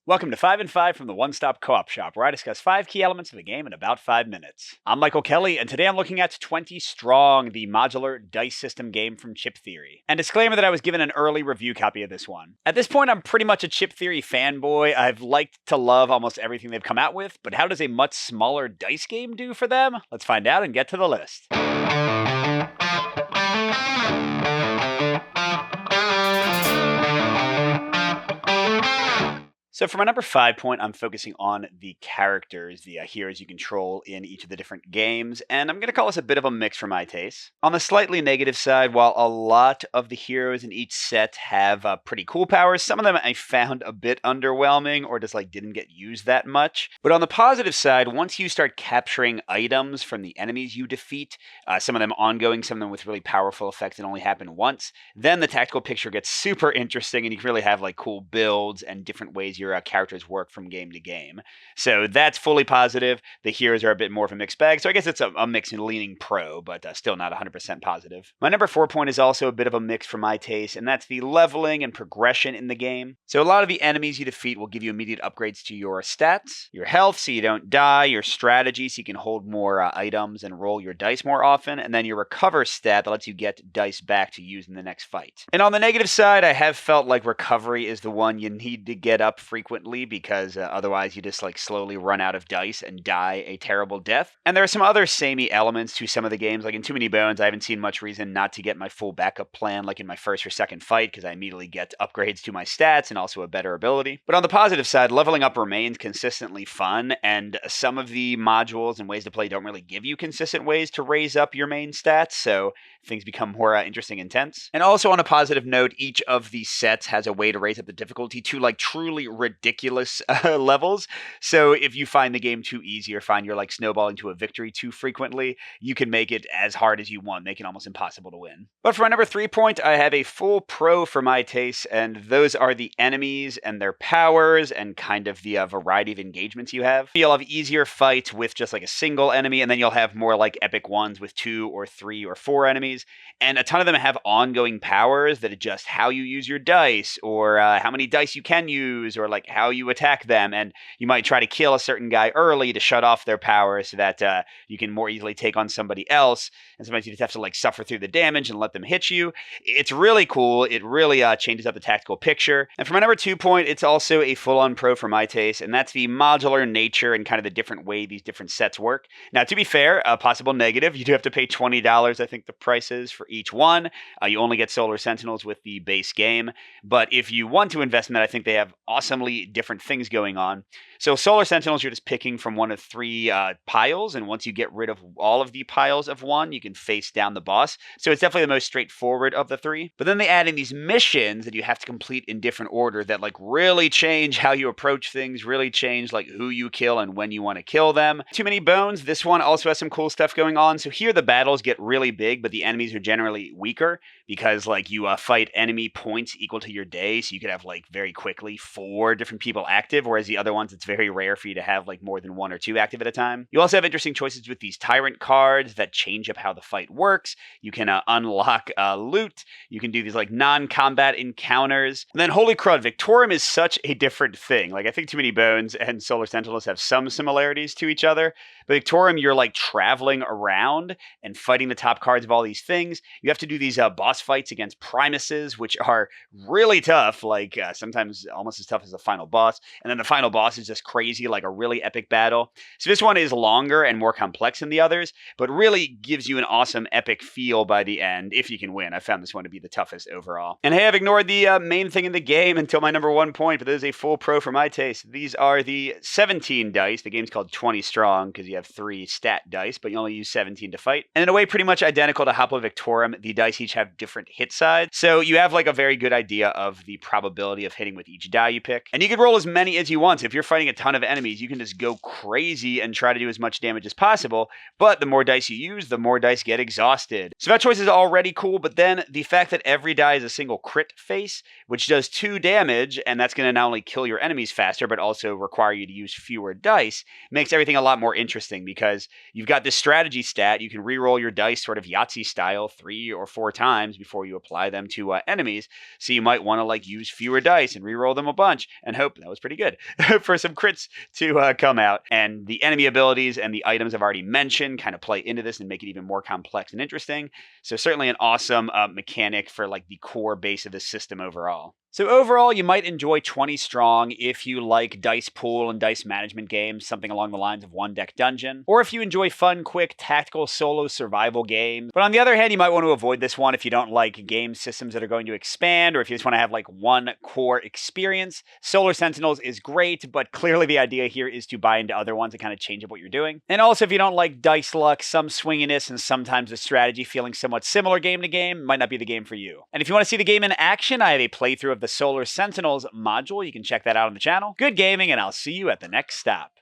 Welcome to 5 and 5 from the One Stop Co-op Shop, where I discuss 5 key elements of the game in about 5 minutes. I'm Michael Kelly, and today I'm looking at 20 Strong, the modular dice system game from Chip Theory. And disclaimer that I was given an early review copy of this one. At this point, I'm pretty much a Chip Theory fanboy. I've liked to love almost everything they've come out with, but how does a much smaller dice game do for them? Let's find out and get to the list. So for my number 5 point, I'm focusing on the characters, the heroes you control in each of the different games, and I'm going to call this a bit of a mix for my taste. On the slightly negative side, while a lot of the heroes in each set have pretty cool powers, some of them I found a bit underwhelming or just didn't get used that much. But on the positive side, once you start capturing items from the enemies you defeat, some of them ongoing, some of them with really powerful effects that only happen once, then the tactical picture gets super interesting and you can really have cool builds and different ways your characters work from game to game. So that's fully positive. The heroes are a bit more of a mixed bag. So I guess it's a mix and leaning pro, but still not 100% positive. My number 4 point is also a bit of a mix for my taste, and that's the leveling and progression in the game. So a lot of the enemies you defeat will give you immediate upgrades to your stats, your health so you don't die, your strategy so you can hold more items and roll your dice more often, and then your recover stat that lets you get dice back to use in the next fight. And on the negative side, I have felt like recovery is the one you need to get up frequently because otherwise you just slowly run out of dice and die a terrible death. And there are some other samey elements to some of the games. Like in Too Many Bones, I haven't seen much reason not to get my full backup plan like in my first or second fight because I immediately get upgrades to my stats and also a better ability. But on the positive side, leveling up remains consistently fun, and some of the modules and ways to play don't really give you consistent ways to raise up your main stats, so things become more interesting and tense. And also on a positive note, each of these sets has a way to raise up the difficulty to truly ridiculous levels. So if you find the game too easy or find you're snowballing to a victory too frequently, you can make it as hard as you want, make it almost impossible to win. But for my number 3 point, I have a full pro for my taste, and those are the enemies and their powers and kind of the variety of engagements you have. You'll have easier fights with just a single enemy, and then you'll have more epic ones with 2 or 3 or 4 enemies. And a ton of them have ongoing powers that adjust how you use your dice, or how many dice you can use, or how you attack them. And you might try to kill a certain guy early to shut off their power so that you can more easily take on somebody else. And sometimes you just have to suffer through the damage and let them hit you. It's really cool. It really changes up the tactical picture. And for my number 2 point, it's also a full-on pro for my taste, and that's the modular nature and kind of the different way these different sets work. Now, to be fair, a possible negative, you do have to pay $20, I think the price is, for each one. You only get Solar Sentinels with the base game. But if you want to invest in that, I think they have awesomely different things going on. So Solar Sentinels, you're just picking from one of 3 piles, and once you get rid of all of the piles of one, you can face down the boss. So it's definitely the most straightforward of the 3. But then they add in these missions that you have to complete in different order that really change how you approach things, really change who you kill and when you want to kill them. Too Many Bones, this one also has some cool stuff going on. So here the battles get really big, but the enemies are generally weaker because you fight enemy points equal to your day, so you could have very quickly 4 different people active, whereas the other ones it's very rare for you to have more than 1 or 2 active at a time. You also have interesting choices with these tyrant cards that change up how the fight works. You can unlock loot. You can do these non-combat encounters. And then holy crud, Victorium is such a different thing. I think Too Many Bones and Solar Sentinels have some similarities to each other, but Victorium, you're traveling around and fighting the top cards of all these things. You have to do these boss fights against Primuses, which are really tough, sometimes almost as tough as the final boss. And then the final boss is just crazy, a really epic battle. So this one is longer and more complex than the others, but really gives you an awesome epic feel by the end, if you can win. I found this one to be the toughest overall. And hey, I've ignored the main thing in the game until my number 1 point, but this is a full pro for my taste. These are the 17 dice. The game's called 20 Strong because you have 3 stat dice, but you only use 17 to fight. And in a way pretty much identical to Hoplo Victorium, the dice each have different hit sides. So you have a very good idea of the probability of hitting with each die you pick. And you can roll as many as you want. So if you're fighting a ton of enemies, you can just go crazy and try to do as much damage as possible. But the more dice you use, the more dice get exhausted. So that choice is already cool, but then the fact that every die is a single crit face, which does 2 damage, and that's going to not only kill your enemies faster, but also require you to use fewer dice, makes everything a lot more interesting because you've got this strategy stat. You can re-roll your dice sort of Yahtzee style 3 or 4 times before you apply them to enemies. So you might want to use fewer dice and re-roll them a bunch. and hope that was pretty good for some crits to come out. And the enemy abilities and the items I've already mentioned kind of play into this and make it even more complex and interesting. So certainly an awesome mechanic for like the core base of the system overall. So overall, you might enjoy 20 Strong if you like dice pool and dice management games, something along the lines of One Deck Dungeon, or if you enjoy fun, quick, tactical solo survival games. But on the other hand, you might want to avoid this one if you don't like game systems that are going to expand, or if you just want to have like one core experience. Solar Sentinels is great, but clearly the idea here is to buy into other ones and kind of change up what you're doing. And also, if you don't like dice luck, some swinginess, and sometimes the strategy feeling somewhat similar game to game, might not be the game for you. And if you want to see the game in action, I have a playthrough of the Solar Sentinels module. You can check that out on the channel. Good gaming, and I'll see you at the next stop.